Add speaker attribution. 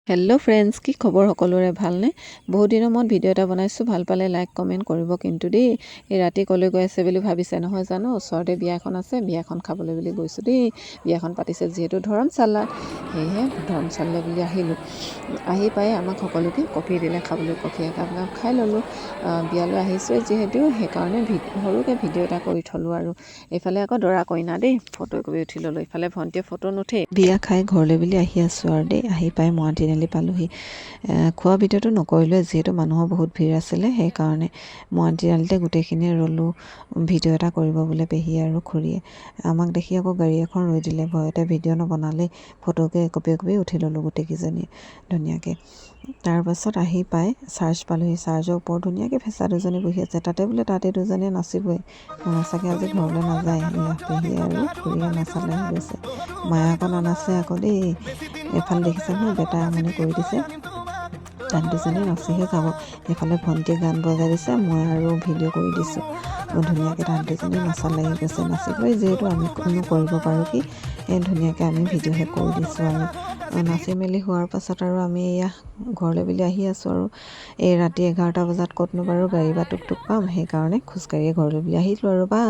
Speaker 1: Hello' friends, কি খবৰ সকলোৰে ভালনে? বহুত দিনৰ মূৰত ভিডিঅ' এটা বনাইছোঁ, ভাল পালে লাইক কমেণ্ট কৰিব কিন্তু দেই। এই ৰাতি ক'লৈ গৈ আছে বুলি ভাবিছে নহয় জানো? ওচৰতে বিয়া এখন আছে, বিয়াখন খাবলৈ বুলি গৈছোঁ দেই। বিয়াখন পাতিছে যিহেতু ধৰ্মশালাত, সেয়েহে ধৰ্মশালালৈ বুলি আহিলোঁ। আহি পাই আমাক সকলোকে কফি দিলে খাবলৈ, কফি একাপ খাই ল'লোঁ। বিয়ালৈ আহিছোঁৱে যিহেতু সেইকাৰণে সৰুকৈ ভিডিঅ' এটা কৰি থ'লোঁ আৰু। এইফালে আকৌ দৰা কইনা দেই, ফটো একপি উঠি ল'লোঁ। এইফালে ভণ্টিয়ে ফটো নুঠেই। বিয়া খাই ঘৰলৈ বুলি আহি আছোঁ আৰু দেই। আহি পাই মই তিনিআলি পালোঁহি। খোৱা ভিডিঅ'টো নকৰিলোঁ যিহেতু মানুহৰ বহুত ভিৰ আছিলে, সেইকাৰণে মই তিনিআলিতে গোটেইখিনিয়ে ৰ'লোঁ ভিডিঅ' এটা কৰিব বোলে পেহী আৰু খুৰীয়ে। আমাক দেখি আকৌ গাড়ী এখন ৰৈ দিলে, ভয়তে ভিডিঅ' নবনালেই, ফটোকে একপি উঠি ল'লোঁ গোটেইকেইজনীয়ে ধুনীয়াকৈ। তাৰপাছত আহি পাই চাৰ্চ পালোঁহি। চাৰ্চৰ ওপৰত ধুনীয়াকৈ ফেঁচা দুজনী বহি আছে, তাতে দুজনীয়ে নাচিবই। নাচাকৈ আজি ঘৰলৈ নাযায়। পেহী আৰু খুৰীয়ে নাচালে গৈছে, মায়ে আকৌ নানাচে আকৌ দেই। এফালে দেখিছে নহয়, বেটাই আমনি কৰি দিছে, তাত দুজনী নাচিহে যাব। এইফালে ভণ্টিয়ে গান বজাই দিছে, মই আৰু ভিডিঅ' কৰি দিছোঁ ধুনীয়াকৈ। তাত দুজনী নচা লাগি গৈছে, নাচি গৈ যিহেতু আমি কৰিব পাৰোঁ কি, ধুনীয়াকৈ আমি ভিডিঅ'হে কৰি দিছোঁ আৰু। নাচি মেলি হোৱাৰ পাছত আৰু আমি এয়া ঘৰলৈ বুলি আহি আছোঁ আৰু। এই ৰাতি 11টা বজাত ক'তনো বাৰু গাড়ী বা টুক টুক পাম, সেইকাৰণে খোজকাঢ়িয়ে ঘৰলৈ বুলি আহিলোঁ আৰু। বা